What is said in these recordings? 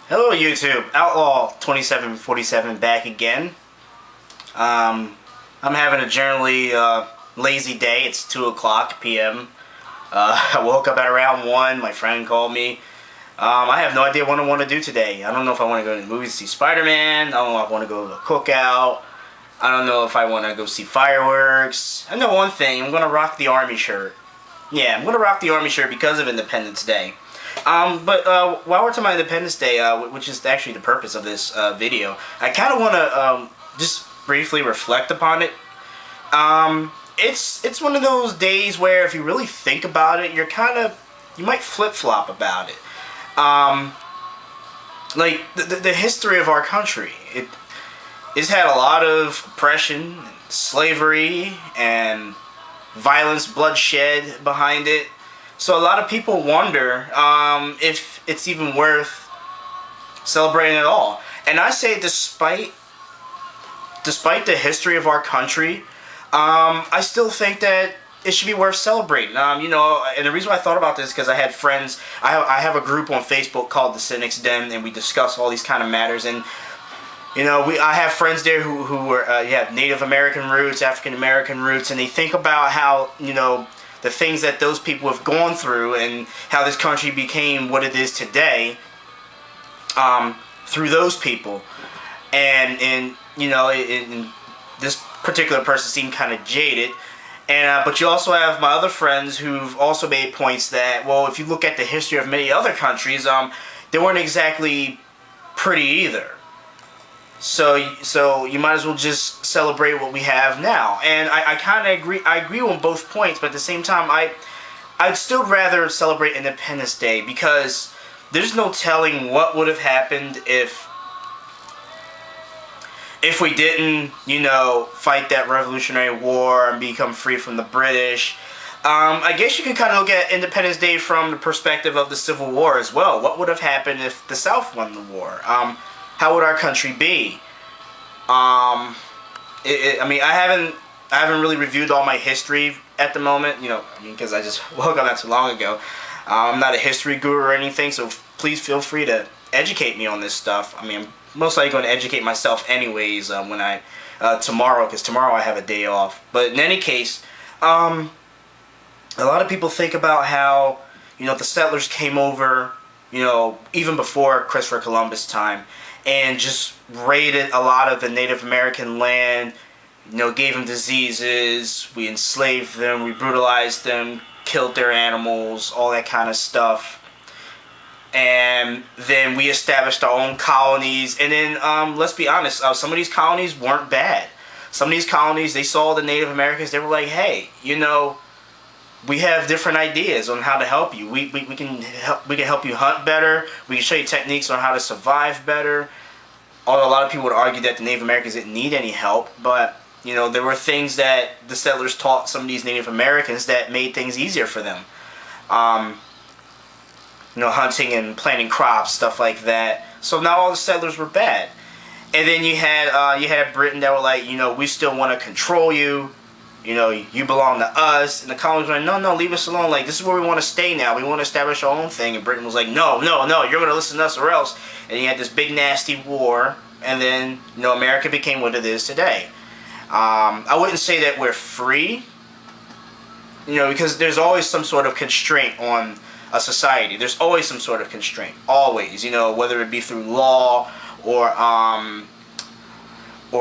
Hello YouTube, Outlaw 2747 back again. I'm having a generally lazy day. It's 2 o'clock p.m. I woke up at around 1. My friend called me. I have no idea what I want to do today. I don't know if I want to go to the movies to see Spider-Man. I don't know if I want to go to a cookout. I don't know if I want to go see fireworks. I know one thing, I'm going to rock the Army shirt. Yeah, I'm going to rock the Army shirt because of Independence Day. But while we're talking about Independence Day, which is actually the purpose of this video, I kind of want to just briefly reflect upon it. It's one of those days where if you really think about it, you might flip-flop about it. Like the history of our country, it's had a lot of oppression, slavery, and violence, bloodshed behind it. So a lot of people wonder if it's even worth celebrating at all. And I say despite the history of our country, I still think that it should be worth celebrating. You know, and the reason why I thought about this is because I had friends. I have a group on Facebook called the Cynics Den, and we discuss all these kind of matters. And you know, I have friends there who were have Native American roots, African American roots, and they think about how, you know, the things that those people have gone through and how this country became what it is today through those people. And you know, this particular person seemed kind of jaded. And but you also have my other friends who've also made points that, well, if you look at the history of many other countries, they weren't exactly pretty either. So you might as well just celebrate what we have now. And I kind of agree. I agree on both points, but at the same time, I'd still rather celebrate Independence Day because there's no telling what would have happened if we didn't, you know, fight that Revolutionary War and become free from the British. I guess you can kind of look at Independence Day from the perspective of the Civil War as well. What would have happened if the South won the war? How would our country be? I mean, I haven't really reviewed all my history at the moment. You know, I mean, because I just woke up not too long ago. I'm not a history guru or anything, so please feel free to educate me on this stuff. I mean, I'm most likely going to educate myself anyways when tomorrow, because tomorrow I have a day off. But in any case, a lot of people think about how, you know, the settlers came over, you know, even before Christopher Columbus' time, and just raided a lot of the Native American land, you know, gave them diseases, we enslaved them, we brutalized them, killed their animals, all that kind of stuff. And then we established our own colonies, and then, let's be honest, some of these colonies weren't bad. Some of these colonies, they saw the Native Americans, they were like, hey, you know, we have different ideas on how to help you. We can help you hunt better. We can show you techniques on how to survive better. Although a lot of people would argue that the Native Americans didn't need any help, but you know, there were things that the settlers taught some of these Native Americans that made things easier for them. You know, hunting and planting crops, stuff like that. So not all the settlers were bad. And then you had Britain that were like, you know, we still want to control you. You know, you belong to us. And the colonies were like, no, leave us alone. Like, this is where we want to stay now. We want to establish our own thing. And Britain was like, no, you're going to listen to us or else. And you had this big nasty war. And then, you know, America became what it is today. I wouldn't say that we're free. You know, because there's always some sort of constraint on a society. There's always some sort of constraint. Always. You know, whether it be through law or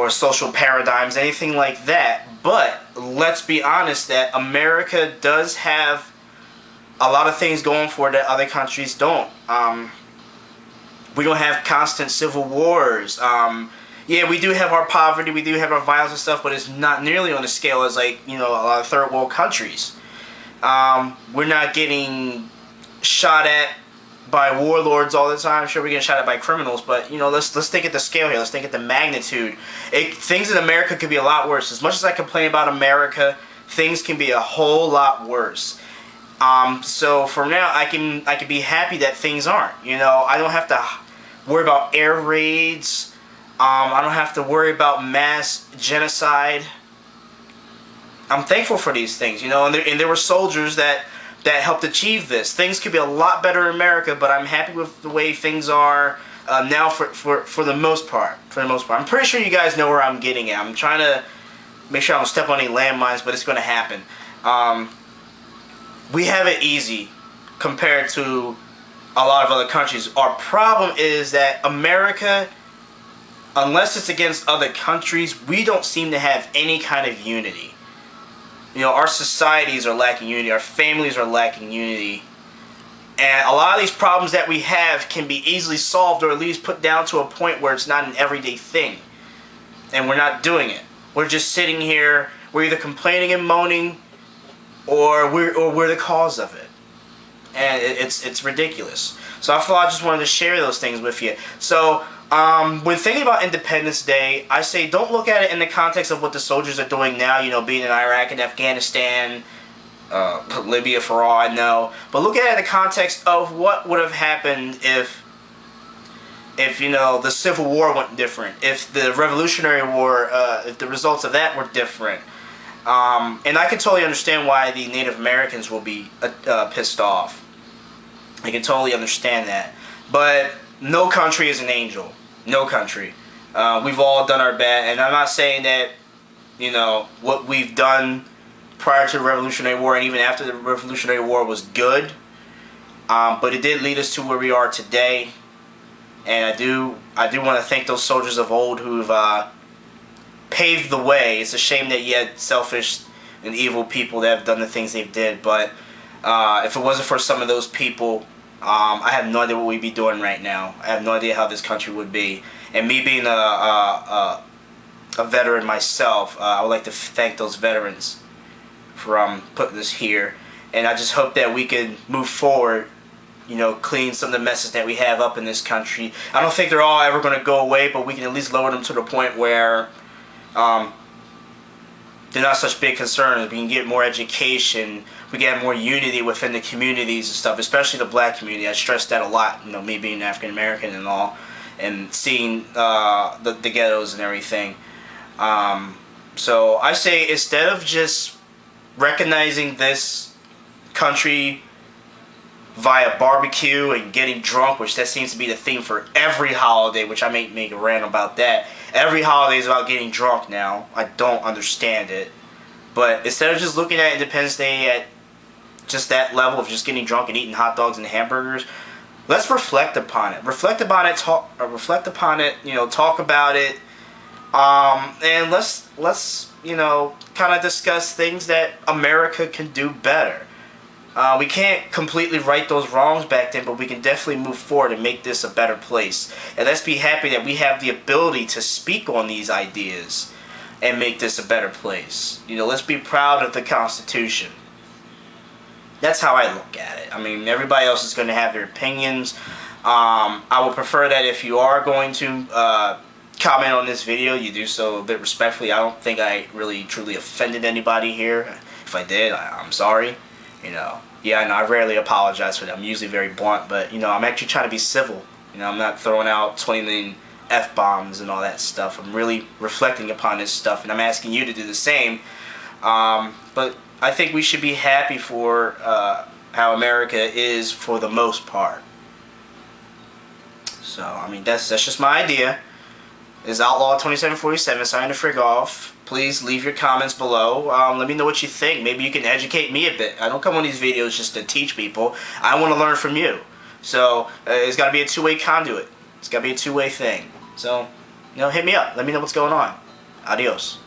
social paradigms, anything like that. But let's be honest that America does have a lot of things going for it that other countries don't. We don't have constant civil wars. Yeah, we do have our poverty, we do have our violence and stuff, but it's not nearly on the scale as, like, you know, a lot of third world countries. We're not getting shot at by warlords all the time. Sure, we're getting shot at by criminals, but you know, let's think at the scale here. Let's think at the magnitude. Things in America could be a lot worse. As much as I complain about America, things can be a whole lot worse. So for now, I can be happy that things aren't. You know, I don't have to worry about air raids. I don't have to worry about mass genocide. I'm thankful for these things, you know, and there were soldiers that helped achieve this. Things could be a lot better in America, but I'm happy with the way things are now for the most part. For the most part, I'm pretty sure you guys know where I'm getting at. I'm trying to make sure I don't step on any landmines, but it's going to happen. We have it easy compared to a lot of other countries. Our problem is that America, unless it's against other countries, we don't seem to have any kind of unity. You know, our societies are lacking unity, our families are lacking unity, and a lot of these problems that we have can be easily solved, or at least put down to a point where it's not an everyday thing, and we're not doing it. We're just sitting here, we're either complaining and moaning, or we're the cause of it. And it's ridiculous. So I thought I just wanted to share those things with you. So when thinking about Independence Day, I say don't look at it in the context of what the soldiers are doing now, you know, being in Iraq and Afghanistan, Libya for all I know. But look at it in the context of what would have happened if you know, the Civil War went different, if the Revolutionary War, if the results of that were different. And I can totally understand why the Native Americans will be pissed off. I can totally understand that. But no country is an angel. No country. We've all done our bad. And I'm not saying that, you know, what we've done prior to the Revolutionary War and even after the Revolutionary War was good. But it did lead us to where we are today. And I do want to thank those soldiers of old who've paved the way. It's a shame that you had selfish and evil people that have done the things they did, but if it wasn't for some of those people, I have no idea what we'd be doing right now. I have no idea how this country would be. And me being a veteran myself, I would like to thank those veterans for putting this here. And I just hope that we can move forward, you know, clean some of the messes that we have up in this country. I don't think they're all ever going to go away, but we can at least lower them to the point where they're not such big concerns. We can get more education. We can have more unity within the communities and stuff, especially the black community. I stress that a lot, you know, me being African American and all, and seeing the ghettos and everything. So I say, instead of just recognizing this country via barbecue and getting drunk, which that seems to be the theme for every holiday, which I may make a rant about that. Every holiday is about getting drunk now. I don't understand it. But instead of just looking at Independence Day at just that level of just getting drunk and eating hot dogs and hamburgers, let's reflect upon it. Reflect upon it, reflect upon it, you know, talk about it. And let's you know, kind of discuss things that America can do better. We can't completely right those wrongs back then, but we can definitely move forward and make this a better place. And let's be happy that we have the ability to speak on these ideas and make this a better place. You know, let's be proud of the Constitution. That's how I look at it. I mean, everybody else is going to have their opinions. I would prefer that if you are going to comment on this video, you do so a bit respectfully. I don't think I really truly offended anybody here. If I did, I'm sorry. You know, yeah, I know, I rarely apologize for that. I'm usually very blunt, but, you know, I'm actually trying to be civil. You know, I'm not throwing out 20 million F-bombs and all that stuff. I'm really reflecting upon this stuff, and I'm asking you to do the same. But I think we should be happy for how America is for the most part. So, I mean, that's just my idea. It's Outlaw 2747, signing the frig off. Please leave your comments below. Let me know what you think. Maybe you can educate me a bit. I don't come on these videos just to teach people. I want to learn from you. So it's got to be a two-way conduit. It's got to be a two-way thing. So, you know, hit me up. Let me know what's going on. Adios.